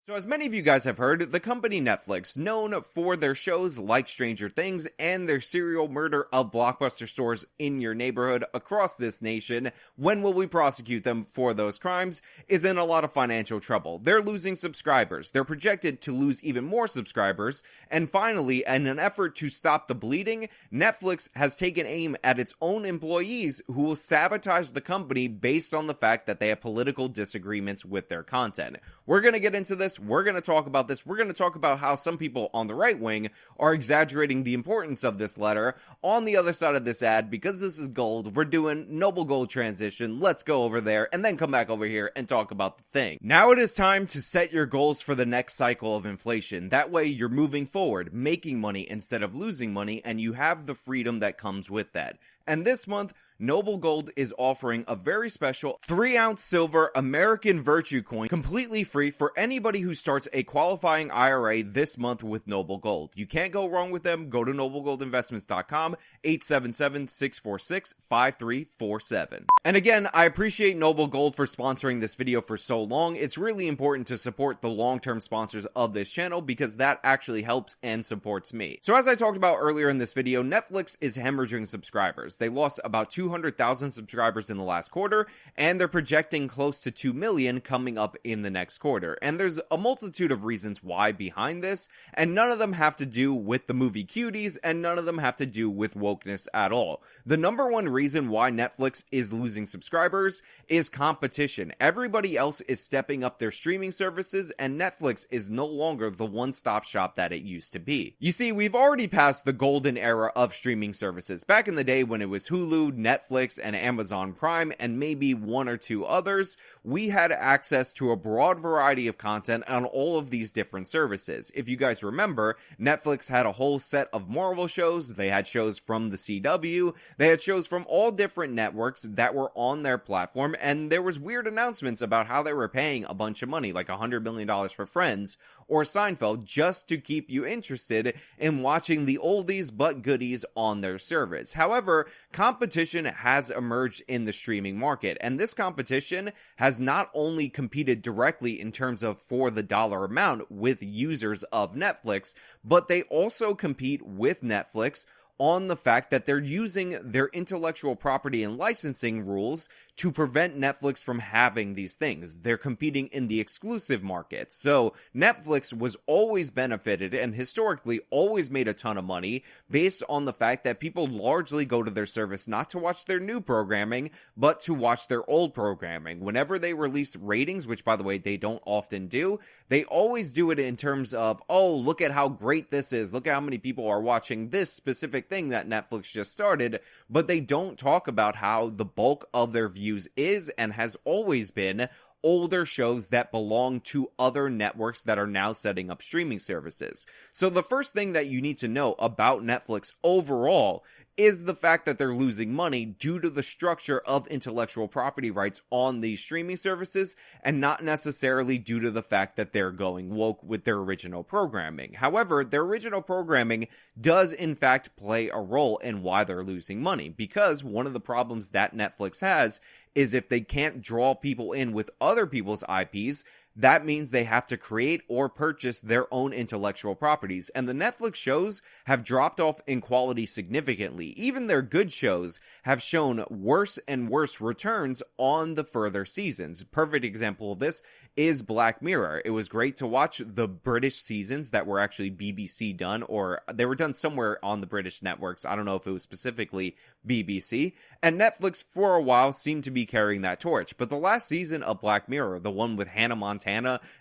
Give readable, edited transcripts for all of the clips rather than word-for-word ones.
So as many of you guys have heard, the company Netflix, known for their shows like Stranger Things and their serial murder of Blockbuster stores in your neighborhood across this nation, when will we prosecute them for those crimes, is in a lot of financial trouble. They're losing subscribers. They're projected to lose even more subscribers. And finally, in an effort to stop the bleeding, Netflix has taken aim at its own employees who will sabotage the company based on the fact that they have political disagreements with their content. We're going to get into this. We're going to talk about this. We're going to talk about how some people on the right wing are exaggerating the importance of this letter. On the other side of this ad, because this is gold, we're doing Noble Gold transition. Let's go over there and then come back over here and talk about the thing. Now it is time to set your goals for the next cycle of inflation. That way you're moving forward, making money instead of losing money, and you have the freedom that comes with that. And this month, Noble Gold is offering a very special 3-ounce silver American Virtue coin completely free for anybody who starts a qualifying IRA this month with Noble Gold. You can't go wrong with them. Go to noblegoldinvestments.com, 877-646-5347. And again, I appreciate Noble Gold for sponsoring this video for so long. It's really important to support the long-term sponsors of this channel because that actually helps and supports me. So as I talked about earlier in this video, Netflix is hemorrhaging subscribers. They lost about 200,000 subscribers in the last quarter, and they're projecting close to 2 million coming up in the next quarter. And there's a multitude of reasons why behind this, and none of them have to do with the movie Cuties, and none of them have to do with wokeness at all. The number one reason why Netflix is losing subscribers is competition. Everybody else is stepping up their streaming services, and Netflix is no longer the one-stop shop that it used to be. You see, we've already passed the golden era of streaming services. Back in the day when it was Hulu, Netflix, and Amazon Prime, and maybe one or two others, we had access to a broad variety of content on all of these different services. If you guys remember, Netflix had a whole set of Marvel shows, they had shows from the CW, they had shows from all different networks that were on their platform, and there was weird announcements about how they were paying a bunch of money, like $100 million for Friends or Seinfeld, just to keep you interested in watching the oldies but goodies on their service. However, competition has emerged in the streaming market, and this competition has not only competed directly in terms of for the dollar amount with users of Netflix, but they also compete with Netflix on the fact that they're using their intellectual property and licensing rules to prevent Netflix from having these things. They're competing in the exclusive market. So Netflix was always benefited and historically always made a ton of money based on the fact that people largely go to their service not to watch their new programming, but to watch their old programming. Whenever they release ratings, which by the way, they don't often do, they always do it in terms of, oh, look at how great this is. Look at how many people are watching this specific thing that Netflix just started, but they don't talk about how the bulk of their views is and has always been older shows that belong to other networks that are now setting up streaming services. So the first thing that you need to know about Netflix overall is the fact that they're losing money due to the structure of intellectual property rights on these streaming services, and not necessarily due to the fact that they're going woke with their original programming. However, their original programming does in fact play a role in why they're losing money, because one of the problems that Netflix has is if they can't draw people in with other people's IPs, that means they have to create or purchase their own intellectual properties. And the Netflix shows have dropped off in quality significantly. Even their good shows have shown worse and worse returns on the further seasons. Perfect example of this is Black Mirror. It was great to watch the British seasons that were actually BBC done, or they were done somewhere on the British networks. I don't know if it was specifically BBC. And Netflix for a while seemed to be carrying that torch. But the last season of Black Mirror, the one with Hannah Montana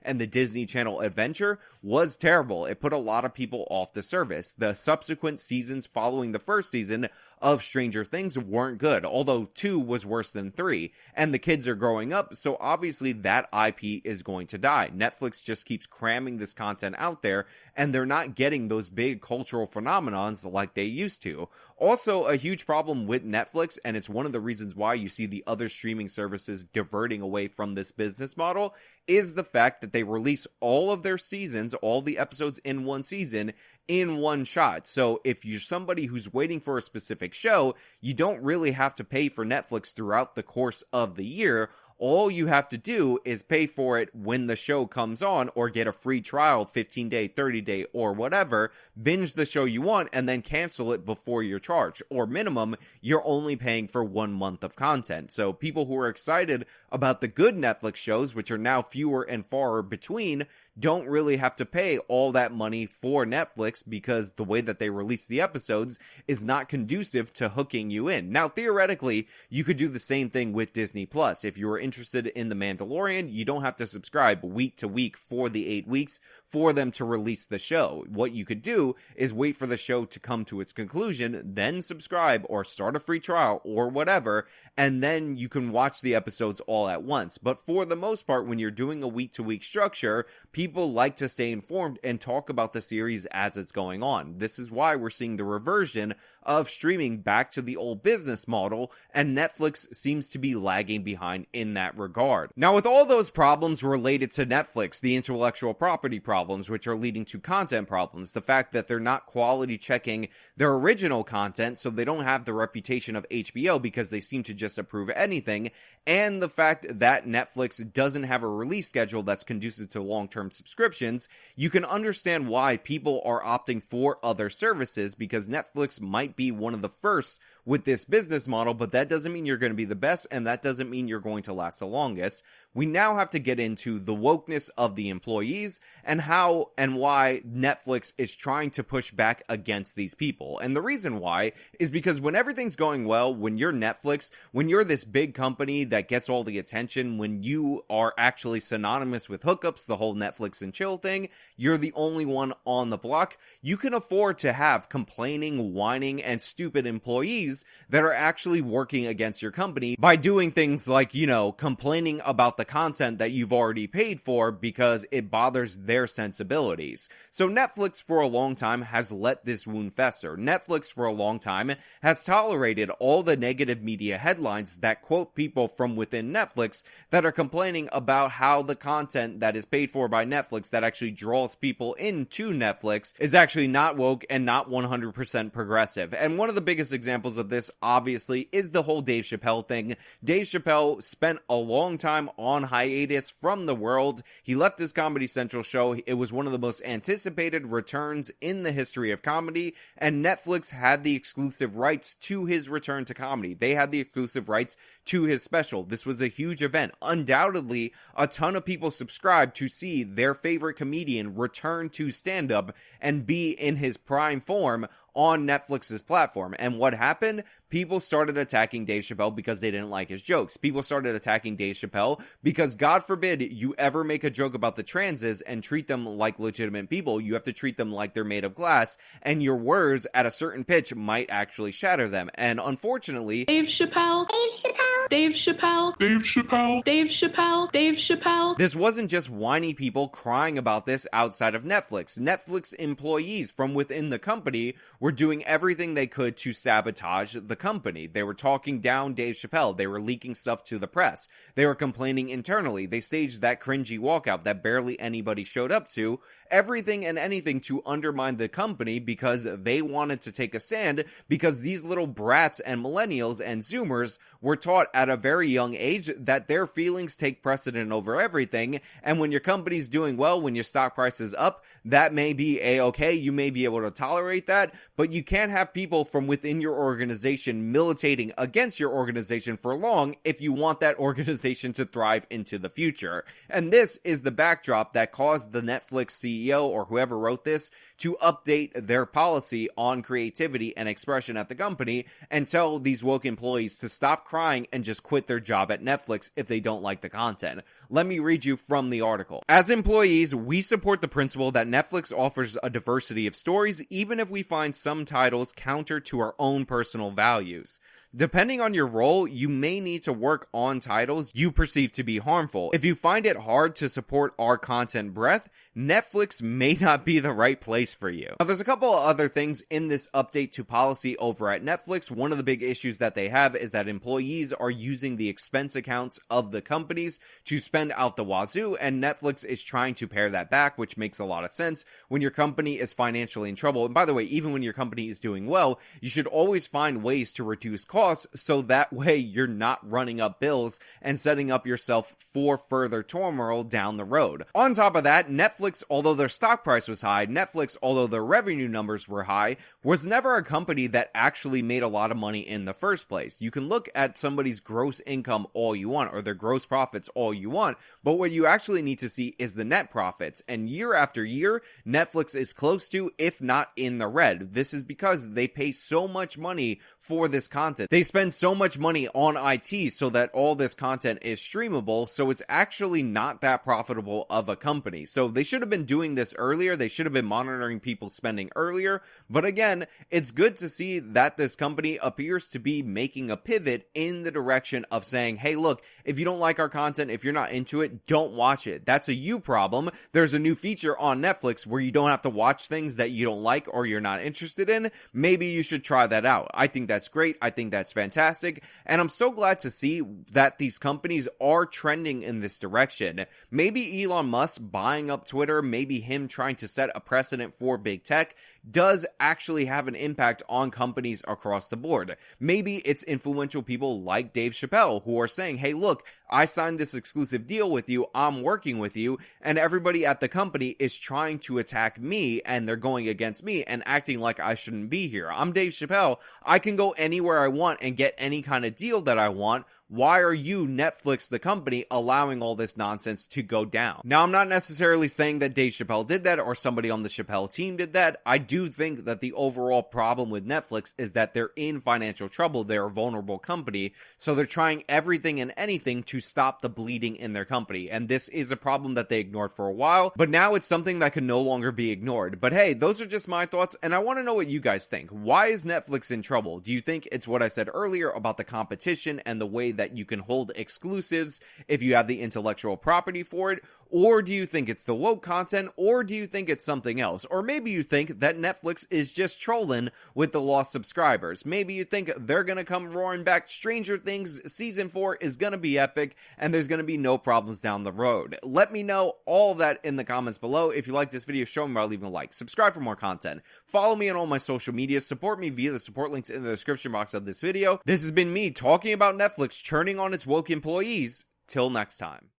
and the Disney Channel Adventure, was terrible. It put a lot of people off the service. The subsequent seasons following the first season of Stranger Things weren't good, although 2 was worse than 3, and the kids are growing up, so obviously that IP is going to die. Netflix just keeps cramming this content out there, and they're not getting those big cultural phenomenons like they used to. Also, a huge problem with Netflix, and it's one of the reasons why you see the other streaming services diverting away from this business model, is the fact that they release all of their seasons, all the episodes in one season, in one shot. So if you're somebody who's waiting for a specific show, you don't really have to pay for Netflix throughout the course of the year. All you have to do is pay for it when the show comes on, or get a free trial, 15-day, 30-day, or whatever, binge the show you want, and then cancel it before you're charged. Or minimum, you're only paying for 1 month of content. So people who are excited about the good Netflix shows, which are now fewer and far between, don't really have to pay all that money for Netflix, because the way that they release the episodes is not conducive to hooking you in. Now, theoretically, you could do the same thing with Disney Plus. If you were interested in The Mandalorian, you don't have to subscribe week to week for the 8 weeks for them to release the show. What you could do is wait for the show to come to its conclusion, then subscribe or start a free trial or whatever, and then you can watch the episodes all at once. But for the most part, when you're doing a week-to-week structure, people like to stay informed and talk about the series as it's going on. This is why we're seeing the reversion of streaming back to the old business model, and Netflix seems to be lagging behind in that regard. Now, with all those problems related to Netflix, the intellectual property problems, which are leading to content problems, the fact that they're not quality checking their original content, so they don't have the reputation of HBO because they seem to just approve anything, and the fact that Netflix doesn't have a release schedule that's conducive to long-term subscriptions, you can understand why people are opting for other services, because Netflix might be one of the first with this business model, but that doesn't mean you're going to be the best, and that doesn't mean you're going to last the longest. We now have to get into the wokeness of the employees and how and why Netflix is trying to push back against these people. And the reason why is because when everything's going well, when you're Netflix, when you're this big company that gets all the attention, when you are actually synonymous with hookups, the whole Netflix and chill thing, you're the only one on the block, you can afford to have complaining, whining, and stupid employees that are actually working against your company by doing things like, complaining about the content that you've already paid for because it bothers their sensibilities. So Netflix for a long time has let this wound fester. Netflix for a long time has tolerated all the negative media headlines that quote people from within Netflix that are complaining about how the content that is paid for by Netflix that actually draws people into Netflix is actually not woke and not 100% progressive. And one of the biggest examples of this, obviously, is the whole Dave Chappelle thing. Dave Chappelle spent a long time on hiatus from the world. He left his Comedy Central show. It was one of the most anticipated returns in the history of comedy, and Netflix had the exclusive rights to his return to comedy. They had the exclusive rights to his special. This was a huge event. Undoubtedly, a ton of people subscribed to see their favorite comedian return to stand-up and be in his prime form on Netflix's platform. And what happened? People started attacking Dave Chappelle because they didn't like his jokes. People started attacking Dave Chappelle because, God forbid, you ever make a joke about the transes and treat them like legitimate people. You have to treat them like they're made of glass, and your words at a certain pitch might actually shatter them. And unfortunately, Dave Chappelle, Dave Chappelle, Dave Chappelle, Dave Chappelle, Dave Chappelle, Dave Chappelle. This wasn't just whiny people crying about this outside of Netflix. Netflix employees from within the company were doing everything they could to sabotage the company. They were talking down Dave Chappelle. They were leaking stuff to the press. They were complaining internally. They staged that cringy walkout that barely anybody showed up to. Everything and anything to undermine the company because they wanted to take a stand, because these little brats and millennials and Zoomers were taught at a very young age that their feelings take precedent over everything. And when your company's doing well, when your stock price is up, that may be a-okay. You may be able to tolerate that, but you can't have people from within your organization militating against your organization for long if you want that organization to thrive into the future. And this is the backdrop that caused the Netflix CEO or whoever wrote this to update their policy on creativity and expression at the company and tell these woke employees to stop crying and just quit their job at Netflix if they don't like the content. Let me read you from the article. As employees, we support the principle that Netflix offers a diversity of stories, even if we find some titles counter to our own personal values. Depending on your role, you may need to work on titles you perceive to be harmful. If you find it hard to support our content breadth, Netflix may not be the right place for you. Now, there's a couple of other things in this update to policy over at Netflix. One of the big issues that they have is that employees are using the expense accounts of the companies to spend out the wazoo, and Netflix is trying to pare that back, which makes a lot of sense when your company is financially in trouble. And by the way, even when your company is doing well, you should always find ways to reduce costs costs, so that way you're not running up bills and setting up yourself for further turmoil down the road. On top of that, Netflix, although their stock price was high, Netflix, although their revenue numbers were high, was never a company that actually made a lot of money in the first place. You can look at somebody's gross income all you want, or their gross profits all you want, but what you actually need to see is the net profits. And year after year, Netflix is close to, if not in the red. This is because they pay so much money for this content. They spend so much money on IT so that all this content is streamable, so it's actually not that profitable of a company. So they should have been doing this earlier. They should have been monitoring people spending earlier. But again, it's good to see that this company appears to be making a pivot in the direction of saying, hey, look, if you don't like our content, if you're not into it, don't watch it. That's a you problem. There's a new feature on Netflix where you don't have to watch things that you don't like or you're not interested in. Maybe you should try that out. I think that's great. I think that's fantastic. And I'm so glad to see that these companies are trending in this direction. Maybe Elon Musk buying up Twitter, maybe him trying to set a precedent for big tech, does actually have an impact on companies across the board. Maybe it's influential people like Dave Chappelle who are saying, hey, look, I signed this exclusive deal with you, I'm working with you, and everybody at the company is trying to attack me, and they're going against me and acting like I shouldn't be here. I'm Dave Chappelle. I can go anywhere I want and get any kind of deal that I want. Why are you, Netflix, the company, allowing all this nonsense to go down? Now, I'm not necessarily saying that Dave Chappelle did that or somebody on the Chappelle team did that. I do think that the overall problem with Netflix is that they're in financial trouble. They're a vulnerable company, so they're trying everything and anything to stop the bleeding in their company. And this is a problem that they ignored for a while, but now it's something that can no longer be ignored. But hey, those are just my thoughts, and I want to know what you guys think. Why is Netflix in trouble? Do you think it's what I said earlier about the competition and the way that you can hold exclusives if you have the intellectual property for it? Or do you think it's the woke content? Or do you think it's something else? Or maybe you think that Netflix is just trolling with the lost subscribers. Maybe you think they're gonna come roaring back. Stranger Things Season 4 is gonna be epic, and there's gonna be no problems down the road. Let me know all of that in the comments below. If you like this video, show me by leaving a like. Subscribe for more content. Follow me on all my social media. Support me via the support links in the description box of this video. This has been me talking about Netflix churning on its woke employees. Till next time.